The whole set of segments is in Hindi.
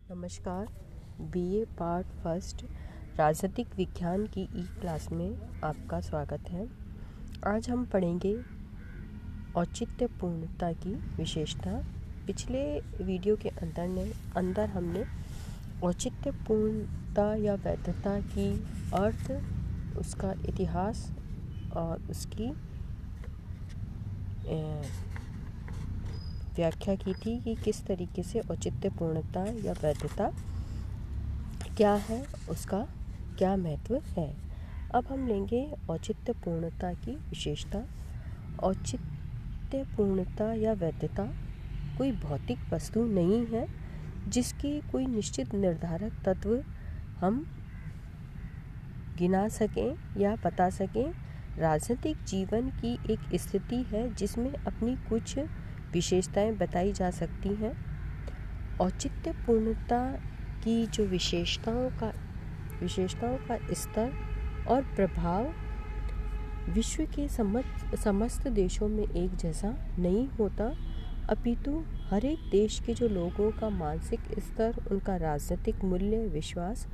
नमस्कार। बीए पार्ट फर्स्ट राजनीतिक विज्ञान की ई क्लास में आपका स्वागत है। आज हम पढ़ेंगे औचित्यपूर्णता की विशेषता। पिछले वीडियो के अंदर हमने औचित्यपूर्णता या वैधता की अर्थ, उसका इतिहास और उसकी व्याख्या की थी कि किस तरीके से औचित्यपूर्णता या वैधता क्या है, उसका क्या महत्व है। अब हम लेंगे औचित्यपूर्णता की विशेषता। औचित्यपूर्णता या वैधता कोई भौतिक वस्तु नहीं है जिसके कोई निश्चित निर्धारक तत्व हम गिना सकें या बता सकें। राजनीतिक जीवन की एक स्थिति है जिसमें अपनी कुछ विशेषताएं बताई जा सकती हैं। औचित्यपूर्णता की जो विशेषताओं का स्तर और प्रभाव विश्व के समस्त देशों में एक जैसा नहीं होता, अपितु हर एक देश के जो लोगों का मानसिक स्तर, उनका राजनीतिक मूल्य, विश्वास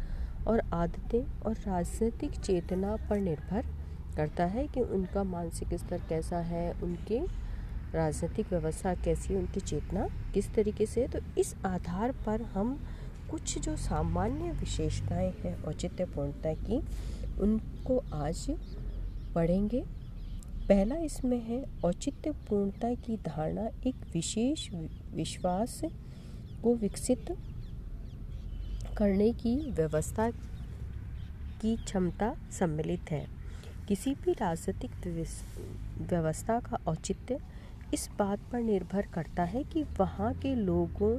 और आदतें और राजनीतिक चेतना पर निर्भर करता है कि उनका मानसिक स्तर कैसा है, उनके राजनीतिक व्यवस्था कैसी है, उनकी चेतना किस तरीके से। तो इस आधार पर हम कुछ जो सामान्य विशेषताएं हैं औचित्यपूर्णता की, उनको आज पढ़ेंगे। पहला इसमें है औचित्यपूर्णता की धारणा एक विशेष विश्वास को विकसित करने की व्यवस्था की क्षमता सम्मिलित है। किसी भी राजनीतिक व्यवस्था का औचित्य इस बात पर निर्भर करता है कि वहाँ के लोगों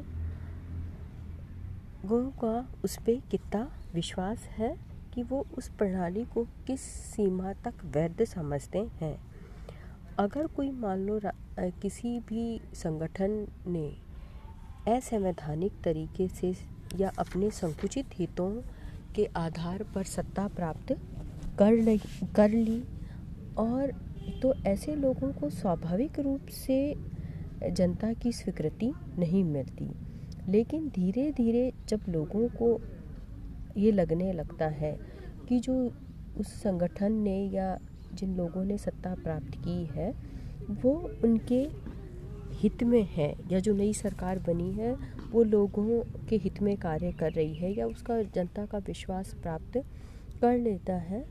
का उस पर कितना विश्वास है कि वो उस प्रणाली को किस सीमा तक वैध समझते हैं। अगर कोई मान लो किसी भी संगठन ने असंवैधानिक तरीके से या अपने संकुचित हितों के आधार पर सत्ता प्राप्त कर ली, और तो ऐसे लोगों को स्वाभाविक रूप से जनता की स्वीकृति नहीं मिलती। लेकिन धीरे धीरे जब लोगों को ये लगने लगता है कि जो उस संगठन ने या जिन लोगों ने सत्ता प्राप्त की है वो उनके हित में है, या जो नई सरकार बनी है वो लोगों के हित में कार्य कर रही है, या उसका जनता का विश्वास प्राप्त कर लेता है,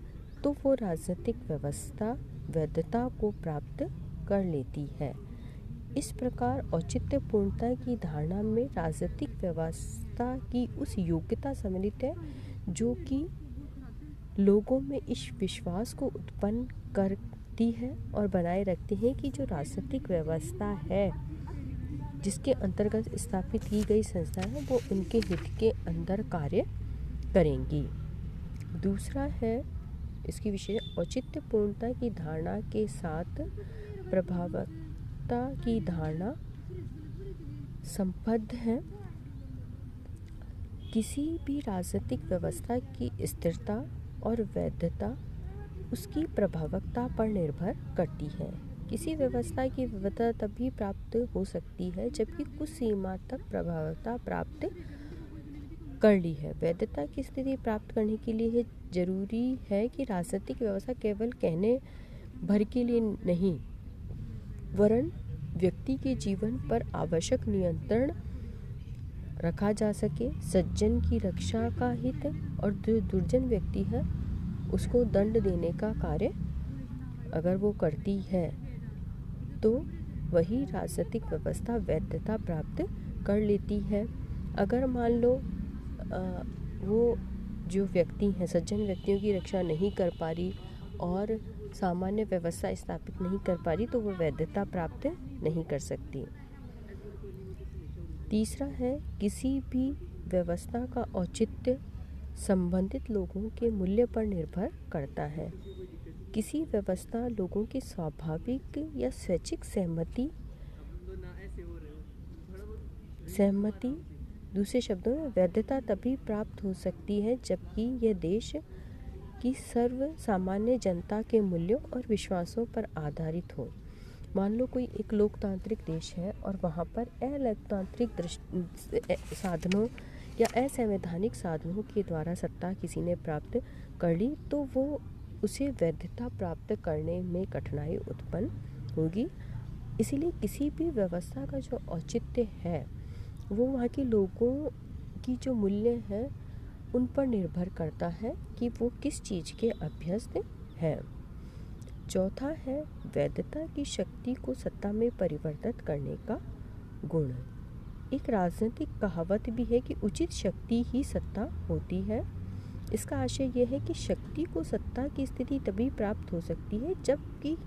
तो वो राजनीतिक व्यवस्था वैधता को प्राप्त कर लेती है। इस प्रकार औचित्यपूर्णता की धारणा में राजनीतिक व्यवस्था की उस योग्यता सम्मिलित है जो कि लोगों में इस विश्वास को उत्पन्न करती है और बनाए रखती है कि जो राजनीतिक व्यवस्था है जिसके अंतर्गत स्थापित की गई संस्था है वो उनके हित के अंदर कार्य करेंगी। दूसरा है इसकी विशेष औचित्यपूर्णता की धारणा के साथ प्रभावकता की धारणा संबद्ध है। किसी भी राजनीतिक व्यवस्था की स्थिरता और वैधता उसकी प्रभावकता पर निर्भर करती है। किसी व्यवस्था की वैधता तभी प्राप्त हो सकती है जबकि कुछ सीमा तक प्रभावकता प्राप्त कर ली है। वैधता की स्थिति प्राप्त करने के लिए जरूरी है कि राजनीतिक व्यवस्था केवल कहने भर के लिए नहीं, वरन व्यक्ति के जीवन पर आवश्यक नियंत्रण रखा जा सके। सज्जन की रक्षा का हित और जो दुर्जन व्यक्ति है उसको दंड देने का कार्य अगर वो करती है तो वही राजनीतिक व्यवस्था वैधता प्राप्त कर लेती है। अगर मान लो वो जो व्यक्ति हैं सज्जन व्यक्तियों की रक्षा नहीं कर पा रही और सामान्य व्यवस्था स्थापित नहीं कर पा रही तो वो वैधता प्राप्त नहीं कर सकती। तीसरा है किसी भी व्यवस्था का औचित्य संबंधित लोगों के मूल्य पर निर्भर करता है। किसी व्यवस्था लोगों की स्वाभाविक या स्वैच्छिक सहमति दूसरे शब्दों में वैधता तभी प्राप्त हो सकती है जबकि यह देश की सर्व सामान्य जनता के मूल्यों और विश्वासों पर आधारित हो। मान लो कोई एक लोकतांत्रिक देश है और वहाँ पर अलोकतांत्रिक साधनों या असंवैधानिक साधनों के द्वारा सत्ता किसी ने प्राप्त कर ली तो वो उसे वैधता प्राप्त करने में कठिनाई उत्पन्न होगी। इसीलिए किसी भी व्यवस्था का जो औचित्य है वो वहाँ के लोगों की जो मूल्य हैं उन पर निर्भर करता है कि वो किस चीज़ के अभ्यस्त हैं। चौथा है वैधता की शक्ति को सत्ता में परिवर्तित करने का गुण। एक राजनीतिक कहावत भी है कि उचित शक्ति ही सत्ता होती है। इसका आशय यह है कि शक्ति को सत्ता की स्थिति तभी प्राप्त हो सकती है जबकि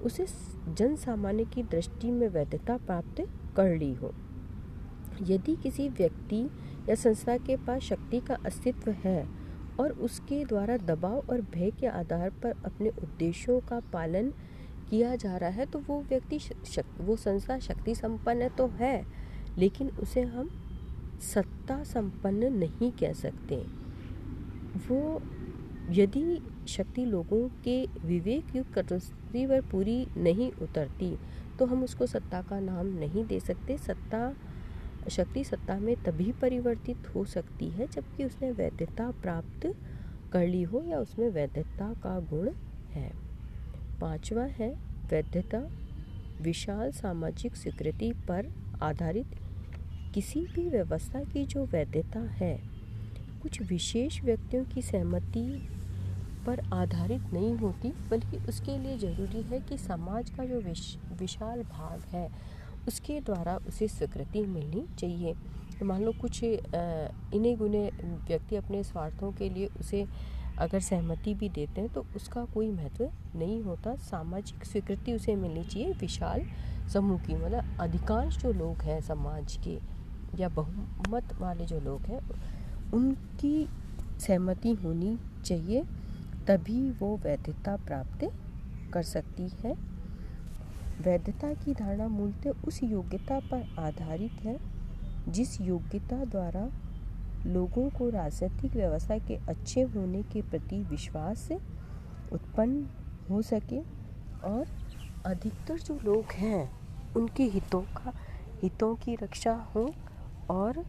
उसे जन सामान्य की दृष्टि में वैधता प्राप्त कर ली हो। यदि किसी व्यक्ति या संस्था के पास शक्ति का अस्तित्व है और उसके द्वारा दबाव और भय के आधार पर अपने उद्देश्यों का पालन किया जा रहा है तो वो व्यक्ति वो संस्था शक्ति संपन्न तो है, लेकिन उसे हम सत्ता संपन्न नहीं कह सकते। वो यदि शक्ति लोगों के विवेक युक्त कटौती पर पूरी नहीं उतरती तो हम उसको सत्ता का नाम नहीं दे सकते। शक्ति सत्ता में तभी परिवर्तित हो सकती है जबकि उसने वैधता प्राप्त कर ली हो या उसमें वैधता का गुण है। पांचवा है वैधता विशाल सामाजिक स्वीकृति पर आधारित। किसी भी व्यवस्था की जो वैधता है कुछ विशेष व्यक्तियों की सहमति पर आधारित नहीं होती, बल्कि उसके लिए ज़रूरी है कि समाज का जो विशाल भाग है उसके द्वारा उसे स्वीकृति मिलनी चाहिए। मान लो कुछ इन्हीं गुने व्यक्ति अपने स्वार्थों के लिए उसे अगर सहमति भी देते हैं तो उसका कोई महत्व नहीं होता। सामाजिक स्वीकृति उसे मिलनी चाहिए विशाल समूह की, मतलब अधिकांश जो लोग हैं समाज के या बहुमत वाले जो लोग हैं उनकी सहमति होनी चाहिए, तभी वो वैधता प्राप्त कर सकती है। वैधता की धारणा मूलतः उस योग्यता पर आधारित है जिस योग्यता द्वारा लोगों को राजनीतिक व्यवस्था के अच्छे होने के प्रति विश्वास उत्पन्न हो सके और अधिकतर जो लोग हैं उनके हितों की रक्षा हो और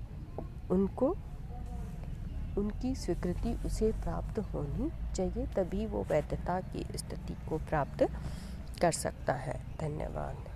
उनको उनकी स्वीकृति उसे प्राप्त होनी चाहिए, तभी वो वैधता की स्थिति को प्राप्त कर सकता है। धन्यवाद।